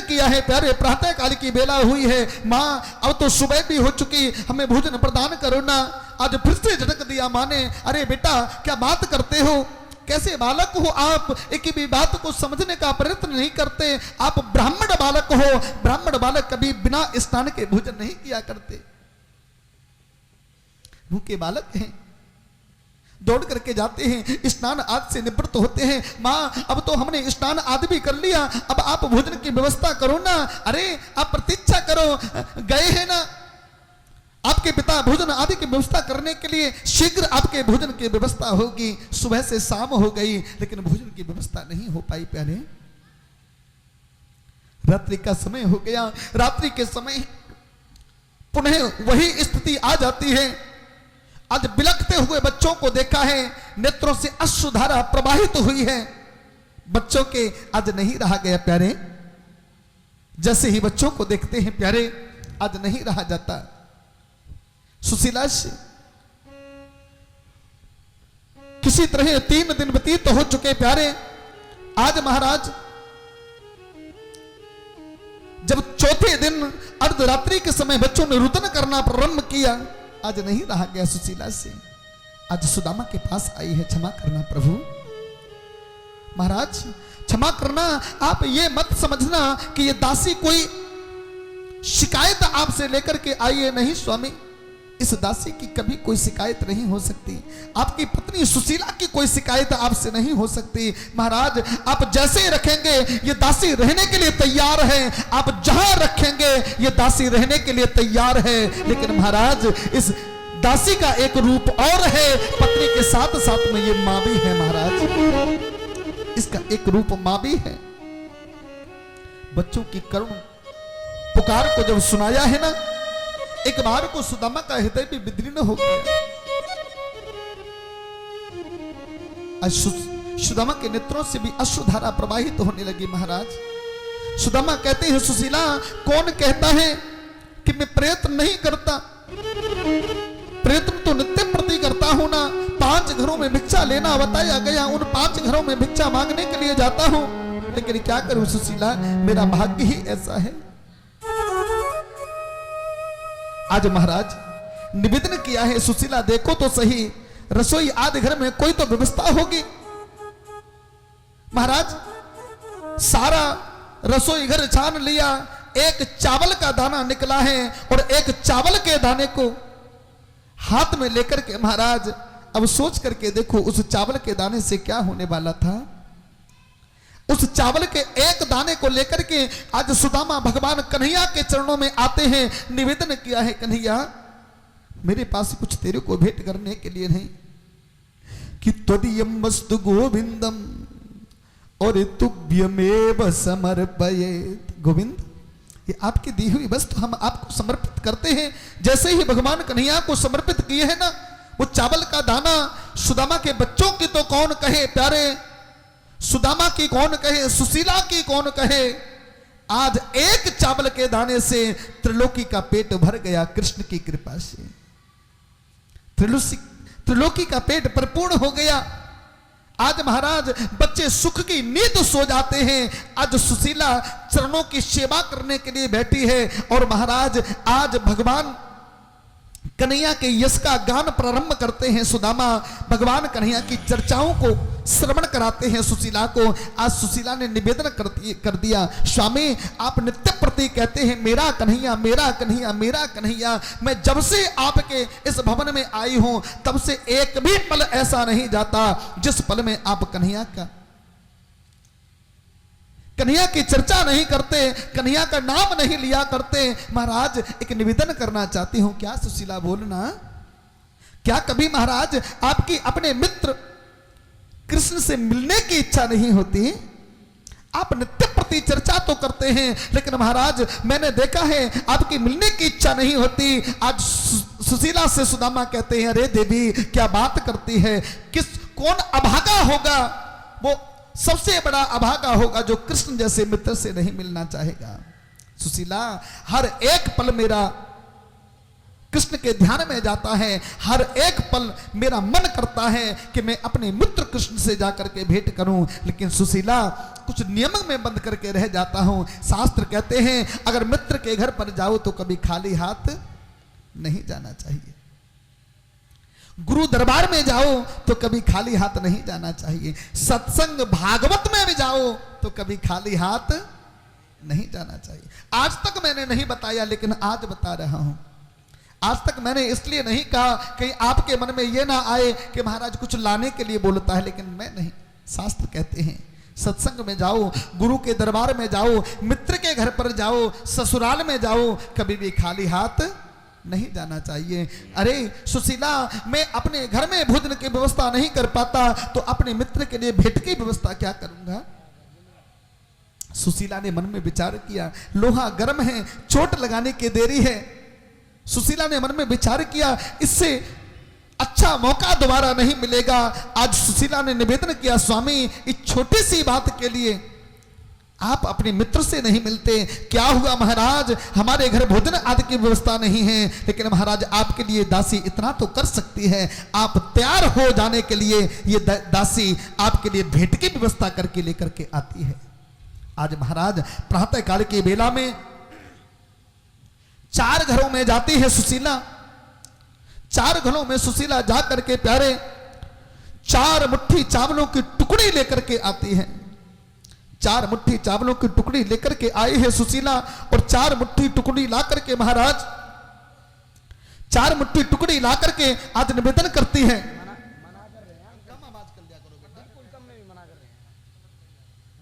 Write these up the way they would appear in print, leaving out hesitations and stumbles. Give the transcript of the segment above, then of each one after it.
किया है प्यारे, प्रातः काल की बेला हुई है, माँ अब तो सुबह भी हो चुकी, हमें भोजन प्रदान करो ना। आज फिर से झटक दिया माँ ने, अरे बेटा क्या बात करते हो, कैसे बालक हो आप, एक भी बात को समझने का प्रयत्न नहीं करते, आप ब्राह्मण बालक हो, ब्राह्मण बालक कभी बिना स्नान के भोजन नहीं किया करते, भूखे बालक हैं, दौड़ करके जाते हैं, स्नान आदि से निवृत्त होते हैं। माँ अब तो हमने स्नान आदि भी कर लिया, अब आप भोजन की व्यवस्था करो ना। अरे आप प्रतीक्षा करो, गए हैं ना आपके पिता भोजन आदि की व्यवस्था करने के लिए, शीघ्र आपके भोजन की व्यवस्था होगी। सुबह से शाम हो गई लेकिन भोजन की व्यवस्था नहीं हो पाई प्यारे। रात्रि का समय हो गया, रात्रि के समय पुनः वही स्थिति आ जाती है। आज बिलखते हुए बच्चों को देखा है, नेत्रों से अश्रुधारा प्रवाहित हुई है, बच्चों के आज नहीं रहा गया प्यारे। जैसे ही बच्चों को देखते हैं प्यारे, आज नहीं रहा जाता। सुशीला से किसी तरह 3 दिन व्यतीत हो चुके प्यारे। आज महाराज जब चौथे दिन अर्धरात्रि के समय बच्चों ने रुदन करना प्रारंभ किया, आज नहीं रहा गया सुशीला से। आज सुदामा के पास आई है, क्षमा करना प्रभु। महाराज क्षमा करना, आप ये मत समझना कि ये दासी कोई शिकायत आपसे लेकर के आई है, नहीं स्वामी, इस दासी की कभी कोई शिकायत नहीं हो सकती। आपकी पत्नी सुशीला की कोई शिकायत आपसे नहीं हो सकती। महाराज आप जैसे रखेंगे ये दासी रहने के लिए तैयार है, आप जहां रखेंगे ये दासी रहने के लिए तैयार है। लेकिन महाराज इस दासी का एक रूप और है, पत्नी के साथ साथ में ये मां भी है महाराज, इसका एक रूप मां भी है। बच्चों की करुण पुकार को जब सुनाया है ना, एक बार को सुदामा का हृदय भी विदीर्ण हो गया। सुदामा के नेत्रों से भी अश्रुधारा प्रवाहित होने लगी। महाराज सुदामा कहते हैं, सुशीला कौन कहता है कि मैं प्रयत्न नहीं करता, प्रयत्न तो नित्य प्रति करता हूं ना। 5 घरों में भिक्षा लेना बताया गया, उन 5 घरों में भिक्षा मांगने के लिए जाता हूं, लेकिन क्या करूं सुशीला, मेरा भाग्य ही ऐसा है। आज महाराज निवेदन किया है, सुशीला देखो तो सही, रसोई आदि घर में कोई तो व्यवस्था होगी। महाराज सारा रसोई घर छान लिया, एक चावल का दाना निकला है, और एक चावल के दाने को हाथ में लेकर के महाराज अब सोच करके देखो उस चावल के दाने से क्या होने वाला था। उस चावल के एक दाने को लेकर के आज सुदामा भगवान कन्हैया के चरणों में आते हैं। निवेदन किया है, कन्हैया मेरे पास कुछ तेरे को भेंट करने के लिए नहीं, कि त्वदीयं वस्तु गोविंदम और तुभ्यमेव समर्पयेत्। गोविंद ये आपकी दी हुई वस्तु हम आपको समर्पित करते हैं। जैसे ही भगवान कन्हैया को समर्पित किए हैं ना, वो चावल का दाना सुदामा के बच्चों की तो कौन कहे प्यारे, सुदामा की कौन कहे, सुशीला की कौन कहे, आज एक चावल के दाने से त्रिलोकी का पेट भर गया कृष्ण की कृपा से। त्रिलोकी का पेट परिपूर्ण हो गया। आज महाराज बच्चे सुख की नींद सो जाते हैं। आज सुशीला चरणों की सेवा करने के लिए बैठी है, और महाराज आज भगवान कन्हैया के यश का गान प्रारंभ करते हैं। सुदामा भगवान कन्हैया की चर्चाओं को श्रवण कराते हैं सुशीला को। आज सुशीला ने निवेदन कर दिया, स्वामी आप नित्य प्रति कहते हैं मेरा कन्हैया मेरा कन्हैया मेरा कन्हैया। मैं जब से आपके इस भवन में आई हूं तब से एक भी पल ऐसा नहीं जाता जिस पल में आप कन्हैया की चर्चा नहीं करते, कन्हैया का नाम नहीं लिया करते। महाराज एक निवेदन करना चाहती हूं, क्या सुशीला बोलना, क्या कभी महाराज आपकी अपने मित्र कृष्ण से मिलने की इच्छा नहीं होती? आप नित्य प्रति चर्चा तो करते हैं, लेकिन महाराज मैंने देखा है आपकी मिलने की इच्छा नहीं होती। आज सुशीला से सुदामा कहते हैं, अरे देवी क्या बात करती है, कौन अभागा होगा, वो सबसे बड़ा अभागा होगा जो कृष्ण जैसे मित्र से नहीं मिलना चाहेगा। सुशीला हर एक पल मेरा कृष्ण के ध्यान में जाता है, हर एक पल मेरा मन करता है कि मैं अपने मित्र कृष्ण से जाकर के भेंट करूं, लेकिन सुशीला कुछ नियम में बंद करके रह जाता हूं। शास्त्र कहते हैं अगर मित्र के घर पर जाओ तो कभी खाली हाथ नहीं जाना चाहिए, गुरु दरबार में जाओ तो कभी खाली हाथ नहीं जाना चाहिए, सत्संग भागवत में भी जाओ तो कभी खाली हाथ नहीं जाना चाहिए। आज तक मैंने नहीं बताया, लेकिन आज बता रहा हूं। आज तक मैंने इसलिए नहीं कहा कि आपके मन में यह ना आए कि महाराज कुछ लाने के लिए बोलता है, लेकिन मैं नहीं। शास्त्र कहते हैं सत्संग में जाओ, गुरु के दरबार में जाओ, मित्र के घर पर जाओ, ससुराल में जाओ, कभी भी खाली हाथ नहीं जाना चाहिए। अरे सुशीला, मैं अपने घर में भोजन की व्यवस्था नहीं कर पाता तो अपने मित्र के लिए भेंट की व्यवस्था क्या करूंगा। सुशीला ने मन में विचार किया, लोहा गर्म है, चोट लगाने की देरी है। सुशीला ने मन में विचार किया, इससे अच्छा मौका दोबारा नहीं मिलेगा। आज सुशीला ने निवेदन किया, स्वामी इस छोटी सी बात के लिए आप अपने मित्र से नहीं मिलते, क्या हुआ महाराज, हमारे घर भोजन आदि की व्यवस्था नहीं है, लेकिन महाराज आपके लिए दासी इतना तो कर सकती है, आप तैयार हो जाने के लिए ये दासी आपके लिए भेंट की व्यवस्था करके लेकर के आती है। आज महाराज प्रातः काल की बेला में 4 घरों में जाती है सुशीला। 4 घरों में सुशीला जा करके प्यारे 4 मुट्ठी चावलों की टुकड़ी लेकर के आती है। 4 मुट्ठी चावलों की टुकड़ी लेकर के आई है सुशीला, और 4 मुट्ठी टुकड़ी ला करके महाराज 4 मुट्ठी टुकड़ी ला करके आज निवेदन करती है। कम आवाज कर लिया करो, बिल्कुल कम में भी मना कर रहे हैं,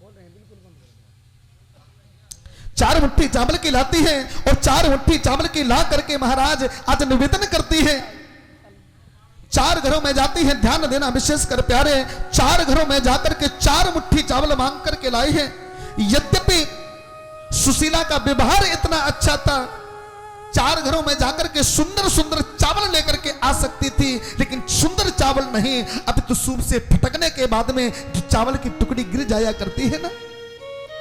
बोल रहे हैं बिल्कुल कम। 4 मुट्ठी चावल की लाती है और 4 मुट्ठी चावल की ला करके महाराज आज निवेदन करती है। 4 घरों में जाती है, ध्यान देना विशेष कर प्यारे, 4 घरों में जाकर के 4 मुट्ठी चावल मांग करके लाई है। यद्यपि सुशीला का व्यवहार इतना अच्छा था, 4 घरों में जाकर के सुंदर सुंदर चावल लेकर के आ सकती थी, लेकिन सुंदर चावल नहीं, अब तो सूप से फटकने के बाद में जो चावल की टुकड़ी गिर जाया करती है ना,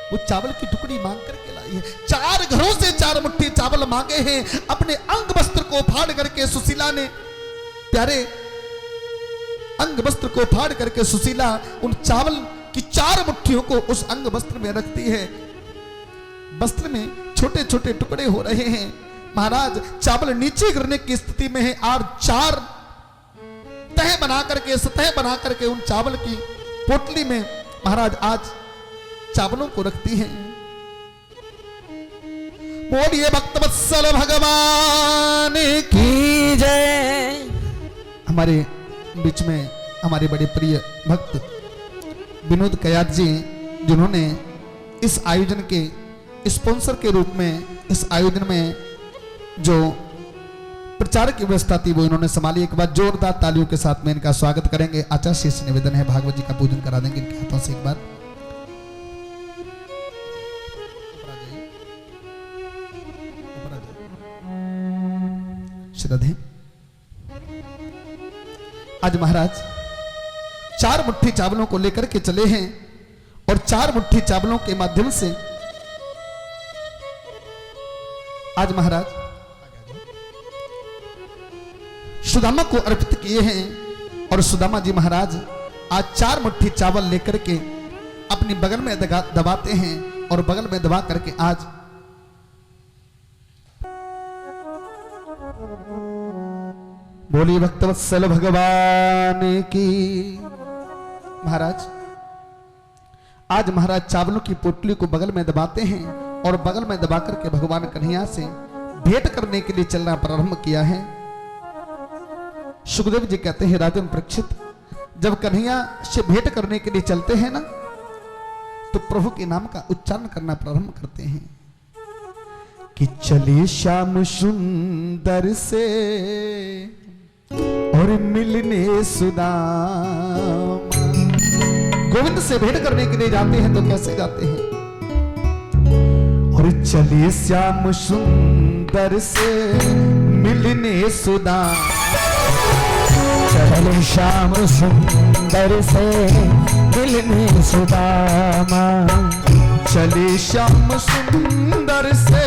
वो चावल की टुकड़ी मांग करके लाई है। 4 घरों से 4 मुट्ठी चावल मांगे हैं। अपने अंग वस्त्र को फाड़ करके सुशीला ने प्यारे अंग वस्त्र को फाड़ करके सुशीला उन चावल की 4 मुट्ठियों को उस अंग वस्त्र में रखती है। वस्त्र में छोटे छोटे टुकड़े हो रहे हैं। महाराज चावल नीचे गिरने की स्थिति में है, और 4 तह बना करके सतह बना करके उन चावल की पोटली में महाराज आज चावलों को रखती हैं। बोलिए भक्तवत्सल भगवान की जय। हमारे बीच में हमारे बड़े प्रिय भक्त विनोद कयात जी, जिन्होंने इस आयोजन के स्पॉन्सर के रूप में इस आयोजन में जो प्रचार की व्यवस्था थी वो इन्होंने संभाली। एक बार जोरदार तालियों के साथ में इनका स्वागत करेंगे। आचार्य से निवेदन है भागवत जी का पूजन करा देंगे इनके हाथों से। एक बार श्रद्धे। आज महाराज 4 मुट्ठी चावलों को लेकर के चले हैं और 4 मुट्ठी चावलों के माध्यम से आज महाराज सुदामा को अर्पित किए हैं। और सुदामा जी महाराज आज 4 मुट्ठी चावल लेकर के अपनी बगल में दबाते हैं और बगल में दबा करके आज बोली भक्तवत्सल भगवान की। महाराज आज महाराज चावलों की पोटली को बगल में दबाते हैं और बगल में दबा करके भगवान कन्हैया से भेंट करने के लिए चलना प्रारंभ किया है। सुखदेव जी कहते हैं राजन परीक्षित, जब कन्हैया से भेंट करने के लिए चलते हैं ना, तो प्रभु के नाम का उच्चारण करना प्रारंभ करते हैं कि चले श्याम सुंदर से और मिलने सुदामा। गोविंद से भेंट करने के लिए जाते हैं तो कैसे जाते हैं? और चले श्याम सुंदर से मिलने सुदामा। चले श्याम सुंदर से मिलने सुदामा। चले श्याम सुंदर से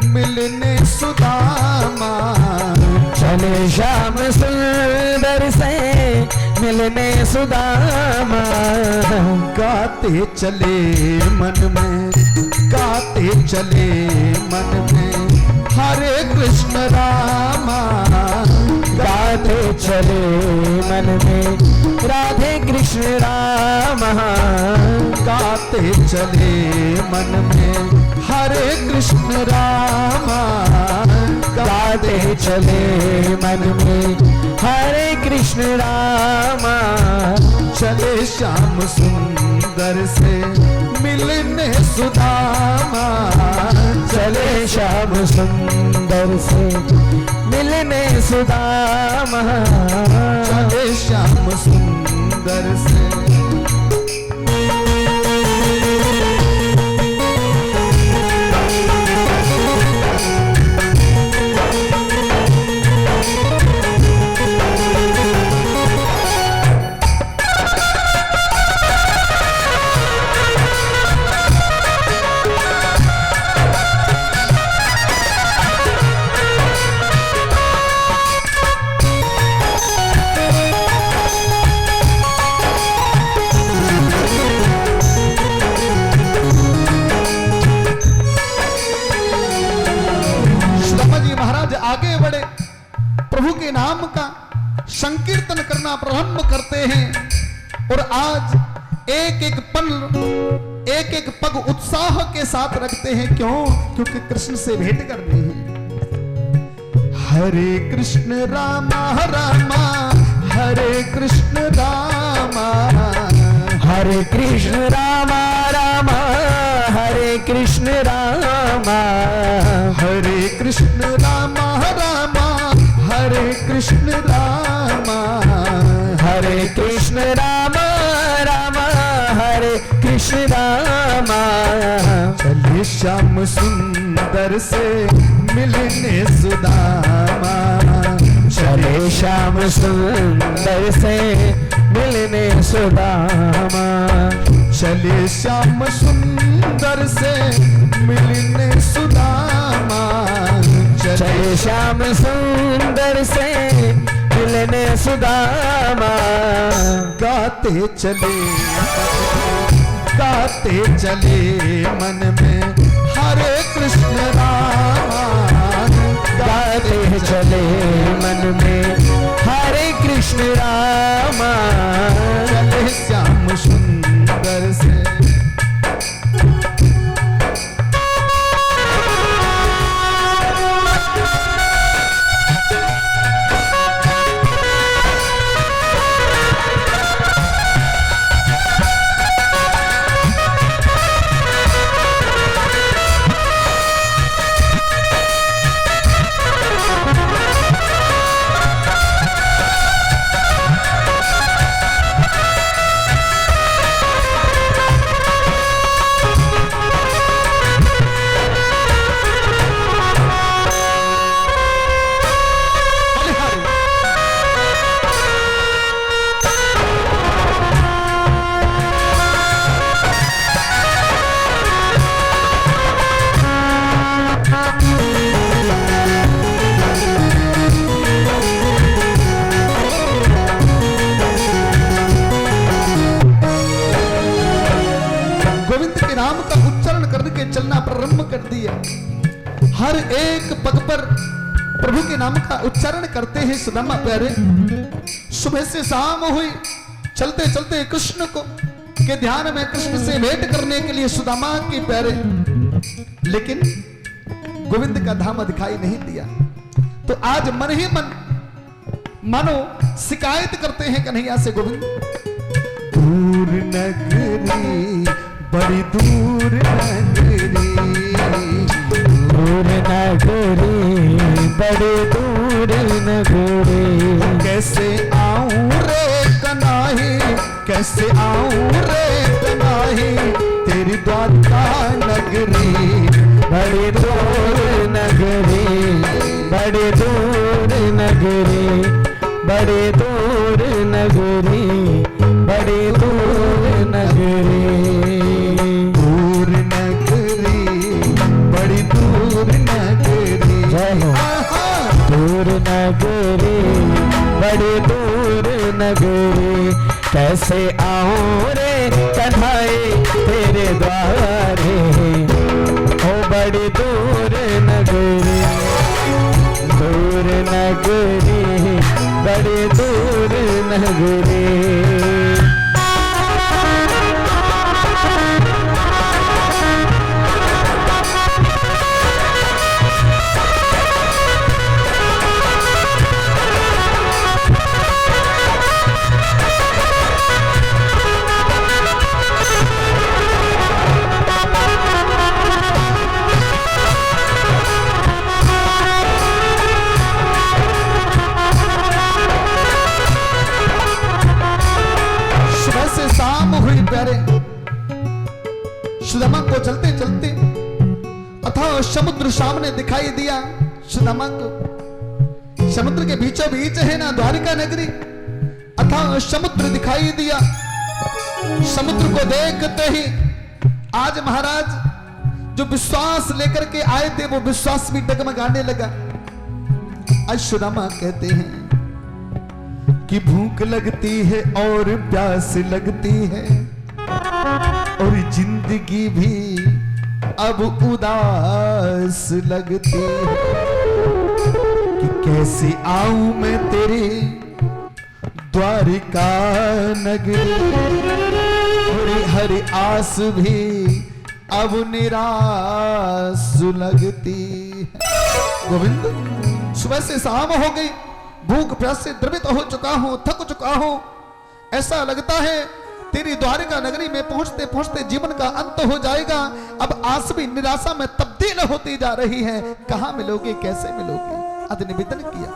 मिलने सुदामा। मिलने सुदामा। गाते चले मन में, गाते चले मन में, हरे कृष्ण रामा। गाते चले मन में राधे कृष्ण राम। गाते चले मन में हरे कृष्ण रामा। गाते चले मन में हरे कृष्ण राम। चले श्याम सुंदर से मिलने सुदामा। चले श्याम सुंदर से मिलने सुदामा। चले श्याम सुंदर से। आगे बढ़े, प्रभु के नाम का संकीर्तन करना प्रारंभ करते हैं। और आज एक एक पल, एक एक पग उत्साह के साथ रखते हैं। क्यों? क्योंकि कृष्ण से भेंट करनी है। हरे कृष्ण रामा रामा, हरे कृष्ण रामा, हरे कृष्ण रामा रामा, हरे कृष्ण रामा, हरे कृष्ण रामा रामा, हरे कृष्ण रामा, हरे कृष्ण रामा रामा, हरे कृष्ण रामा। चले श्याम सुंदर से मिलने सुदामा। चले श्याम सुंदर से मिलने सुदामा। चले श्याम सुंदर से मिलने सुदामा। चले श्याम सुंदर से मिलने सुदामा। गाते चले, गाते चले मन में हरे कृष्ण रामा। गाते चले मन में हरे कृष्ण रामा। चले श्याम सुंदर से। चलना प्रारंभ कर दिया। हर एक पग पर प्रभु के नाम का उच्चारण करते हैं सुदामा प्यारे। सुबह से शाम हुई, चलते चलते कृष्ण को के ध्यान में कृष्ण से भेंट करने के लिए सुदामा के प्यारे, लेकिन गोविंद का धाम दिखाई नहीं दिया। तो आज मन ही मन मानो शिकायत करते हैं कन्हैया से, गोविंद दूर नगरी, बड़ी दूर नगरी, दूर नगरी, बड़ी दूर नगरी, कैसे आऊं रे कन्हैया, कैसे आऊं रे कन्हैया, तेरी द्वारका नगरी, बड़ी दूर नगरी, बड़ी दूर नगरी, बड़ी दूर नगरी, बड़ी दूर नगरी, दूर नगरी, बड़ी दूर नगरी, जय हो। दूर नगरी, बड़ी दूर नगरी, कैसे आऊं रे कन्हई तेरे द्वारे, ओ बड़ी दूर नगरी, दूर नगरी, बड़ी दूर नगरी। प्यारे सुदामा को चलते चलते अथाह समुद्र सामने दिखाई दिया। सुदामा को समुद्र के बीचों बीच है ना द्वारिका नगरी, अथाह समुद्र दिखाई दिया। समुद्र को देखते ही आज महाराज जो विश्वास लेकर के आए थे वो विश्वास भी डगमगाने लगा। आज सुदामा कहते हैं कि भूख लगती है और प्यास लगती है और जिंदगी भी अब उदास लगती है, कि कैसे आऊं मैं तेरे द्वारिका नगरी, और हर आस भी अब निराश लगती है। गोविंद सुबह से शाम हो गई, भूख प्यास से द्रवित हो चुका हूं, थक चुका हूं। ऐसा लगता है तेरी द्वारिका नगरी में पहुंचते पहुंचते जीवन का अंत हो जाएगा। अब आस भी निराशा में तब्दील होती जा रही है। कहां मिलोगे, कैसे मिलोगे? अद निवेदन किया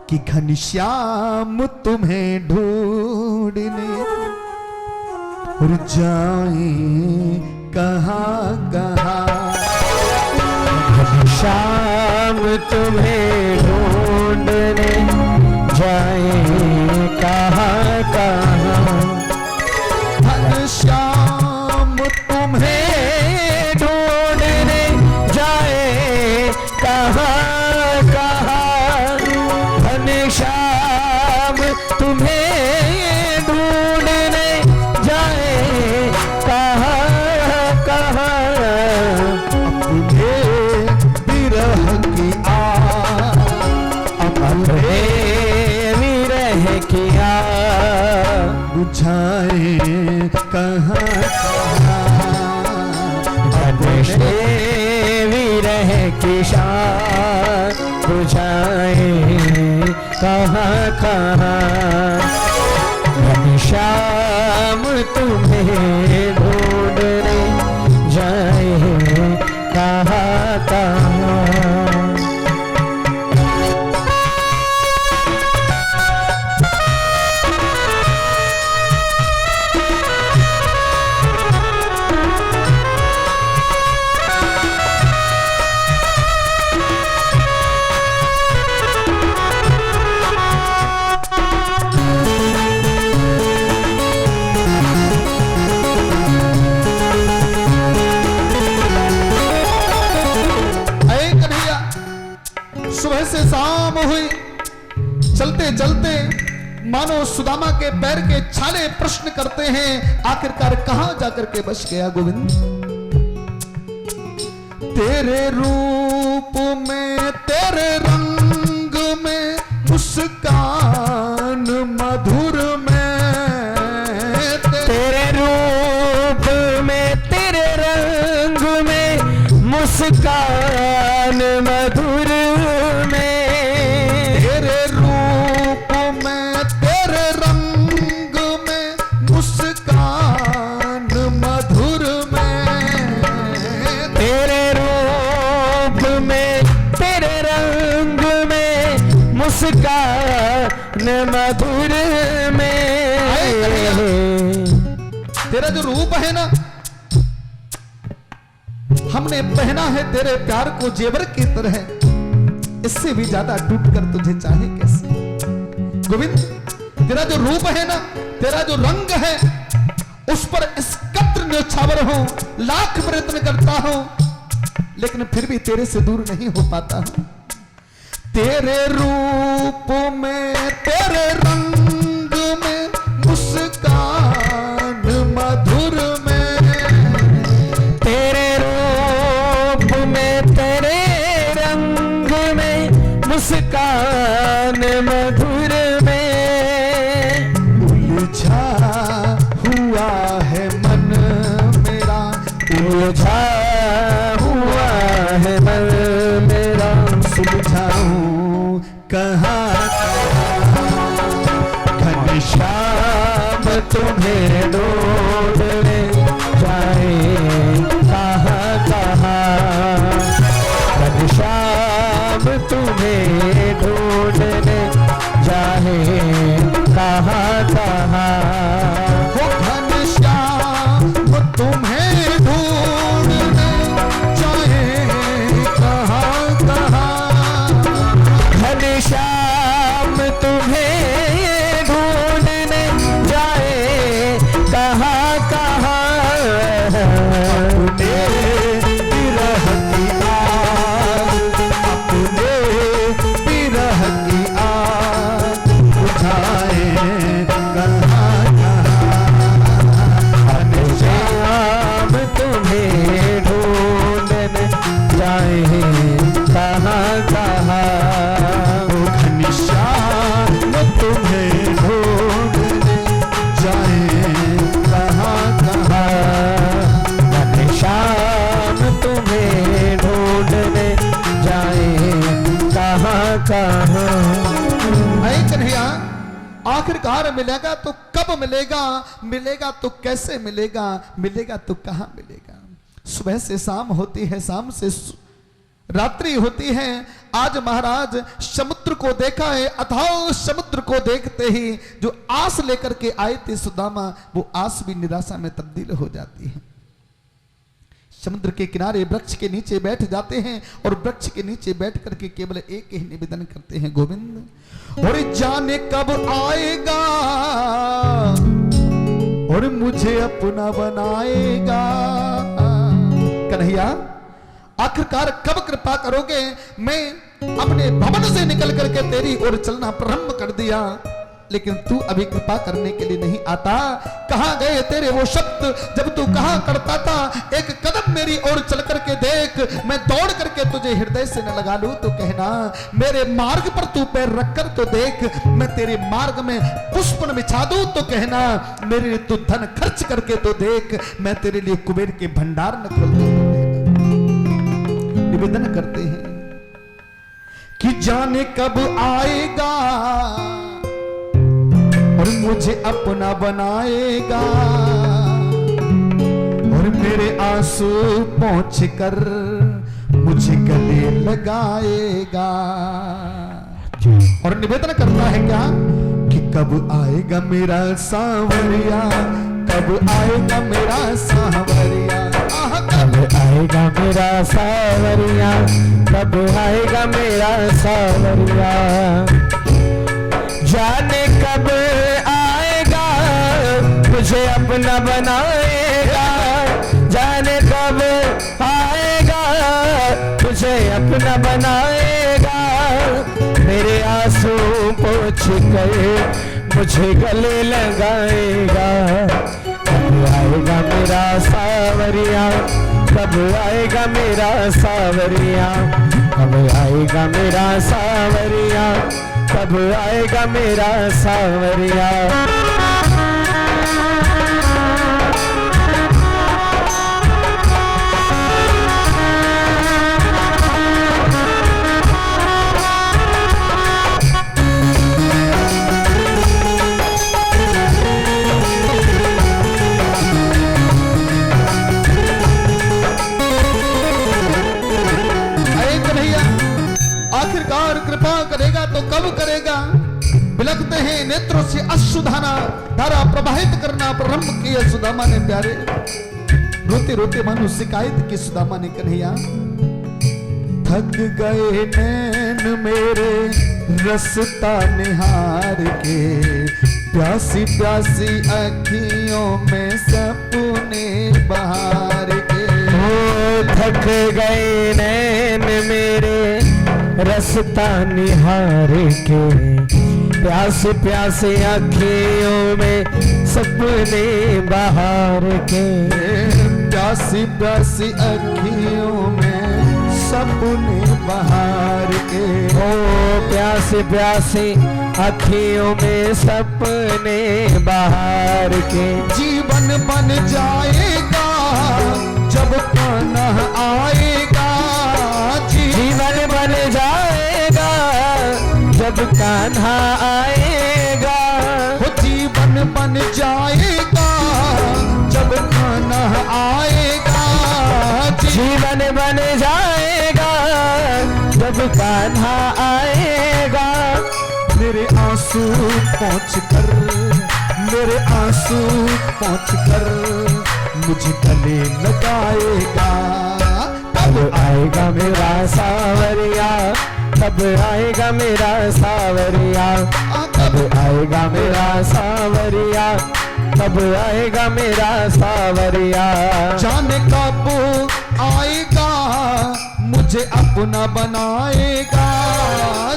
कि घनश्याम तुम्हें ढूंढने और जाए कहां कहां, घनश्याम तुम्हें ढूंढने जाए कहां कहां, घनश्याम तुम्हें ढूंढने जाए कहां कहां, घनश्याम तुम्हें ढूंढने जाए कहां कहां, अपने विरह की अपने विरह की बुझाए कहां अपने विरह की शान बुझाए कहां कहां, घनश्याम तुम्हें ढूंढने जाए कहां कहां। सुबह से शाम हुई, चलते चलते मानो सुदामा के पैर के छाले प्रश्न करते हैं, आखिरकार कहां जाकर के बस गया गोविंद? तेरे रूप में, तेरे रंग में, मुस्कान मधुर में, तेरे रूप में, तेरे रंग में, मुस्कान मधुर में, तेरे रूप में, तेरे रंग में, मुस्कान मधुर में, तेरे रूप में, तेरे रंग में, मुस्कान मधुर में। तेरा जो रूप है ना, हमने पहना है तेरे प्यार को जेवर की तरह, इससे भी ज्यादा टूट कर तुझे चाहे कैसे? गोविंद तेरा जो रूप है ना, तेरा जो रंग है, उस पर इस कत्र न्योछावर हूं, लाख प्रयत्न करता हूं, लेकिन फिर भी तेरे से दूर नहीं हो पाता हूं। तेरे रूप में, तेरे रंग मुस्कान मधुर में उलझा हुआ है मन मेरा, उलझा हुआ है मन मेरा, सुलझाऊं कहाँ घनश्याम तुम्हें ढूंढने जाए कहाँ कहाँ, घनश्याम तुम्हें ढूंढने जाए कहाँ कहाँ, हो घनश्याम तुम्हें ढूंढने जाए कहाँ कहाँ, घनश्याम तुम्हें ढूंढने जाए कहाँ कहाँ, अपने विरह की आग, अपने विरह की आग बुझाए कहाँ कहाँ, घनश्याम तुम्हें ढूंढने जाए कहाँ कहाँ, वो घनश्याम तुम्हें ढूंढने जाए कहाँ कहाँ, घनश्याम तुम्हें ढूंढने जाए कहाँ कहाँ। ऐ कन्हैया, आखिरकार मिलेगा तो कब मिलेगा, मिलेगा तो कैसे मिलेगा, मिलेगा तो कहाँ मिलेगा। सुबह से शाम होती है, शाम से रात्रि होती है। आज महाराज समुद्र को देखा है, अथाह समुद्र को देखते ही जो आस लेकर के आए थे सुदामा, वो आस भी निराशा में तब्दील हो जाती है। समुद्र के किनारे वृक्ष के नीचे बैठ जाते हैं और वृक्ष के नीचे बैठ करके केवल एक ही निवेदन करते हैं, गोविंद और जाने कब आएगा और मुझे अपना बनाएगा। कन्हैया, आखिरकार कब कृपा करोगे। मैं अपने भवन से निकल करके तेरी ओर चलना प्रारंभ कर दिया, लेकिन तू अभी कृपा करने के लिए नहीं आता। कहां गए तेरे वो शब्द जब तू कहा करता था, एक कदम मेरी ओर चल करके देख, मैं दौड़ करके तुझे हृदय से न लगा लूं तो कहना, मेरे मार्ग पर तू पैर रखकर तो देख, मैं तेरे मार्ग में पुष्प बिछा दूं तो कहना, मेरे लिए तू धन खर्च करके तो देख, मैं तेरे लिए कुबेर के भंडार न खोल दूं तो कहना। निवेदन करते हैं कि जाने कब आएगा और मुझे अपना बनाएगा और मेरे आंसू पहुंच कर मुझे गले लगाएगा। और निवेदन करना है क्या कि कब आएगा मेरा सांवरिया, कब आएगा मेरा सांवरिया, कब आएगा मेरा सांवरिया, कब आएगा मेरा सांवरिया, जाने कब आएगा मुझे अपना बनाएगा, जाने कब आएगा मुझे अपना बनाएगा, मेरे आंसू पोंछ कर मुझे गले लगाएगा। कब आएगा मेरा सांवरिया, कब आएगा मेरा सांवरिया, कब आएगा मेरा सांवरिया, कब आएगा मेरा सांवरिया। आखिरकार कृपा करेगा तो कब करेगा। बिलखते हैं नेत्रों से अश्रुधारा धारा प्रवाहित करना प्रारंभ किया सुदामा ने प्यारे। रोते रोते मानो शिकायत की सुदामा ने, कन्हैया थक गए नैन मेरे रसता निहार के, प्यासी प्यासी अखियों में सपने बहार के। थक गए नैन मेरे रसता निहार के, प्यास प्यासे अखियों में सपने बहार के, प्यासी प्यासी अखियों में सपने बहार के। ओ प्यासे प्यासे अखियों में सपने बाहर के। जीवन बन जाएगा जब कान्हा आएगा, जीवन बन जाएगा जब कान्हा आएगा। वो जीवन बन जाएगा जब कान्हा आएगा, जीवन बन जाएगा जब कान्हा आएगा। मेरे आंसू पहुँच कर, मेरे आंसू पहुँच कर मुझे गले लगाएगा। तब आएगा मेरा सावरिया, तब आएगा मेरा सावरिया, तब आएगा मेरा सावरिया, तब आएगा मेरा सावरिया। जाने कब आएगा मुझे अपना बनाएगा,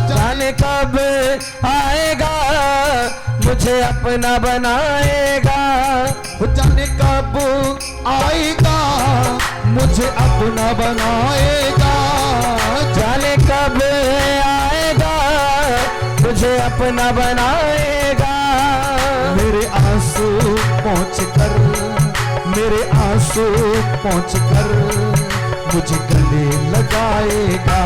जाने कब आएगा मुझे अपना बनाएगा। जाने कब आएगा मुझे अपना बनाएगा, जाने कब आएगा मुझे अपना बनाएगा। मेरे आंसू पहुँच कर, मेरे आंसू पहुँच कर मुझे गले लगाएगा।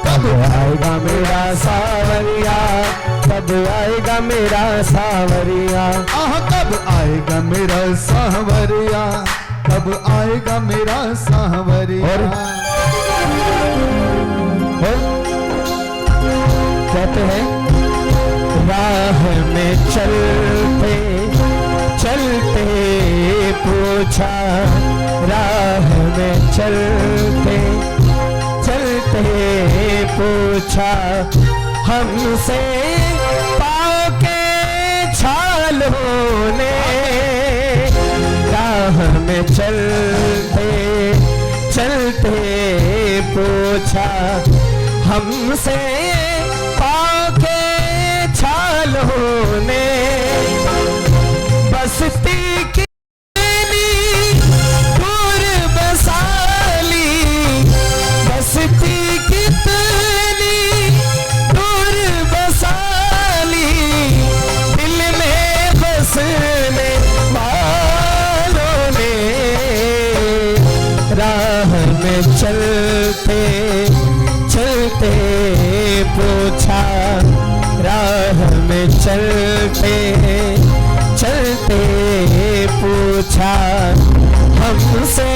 कब आएगा मेरा सावरिया, कब आएगा मेरा सावरिया। आह कब आएगा मेरा सावरिया, कब आएगा मेरा सावरिया। और कहते हैं राह में चलते चलते पूछा, राह में चलते चलते पूछा, हमसे पाँव के छालों ने। राह में चलते चलते पूछा, हमसे पाँव के छालों ने। बसती कितनी दूर बसाली, बसती कितनी दूर बसाली, दिल में बसने वालों ने। राह में चलते चलते पूछा, राह में चलते चलते पूछा, हमसे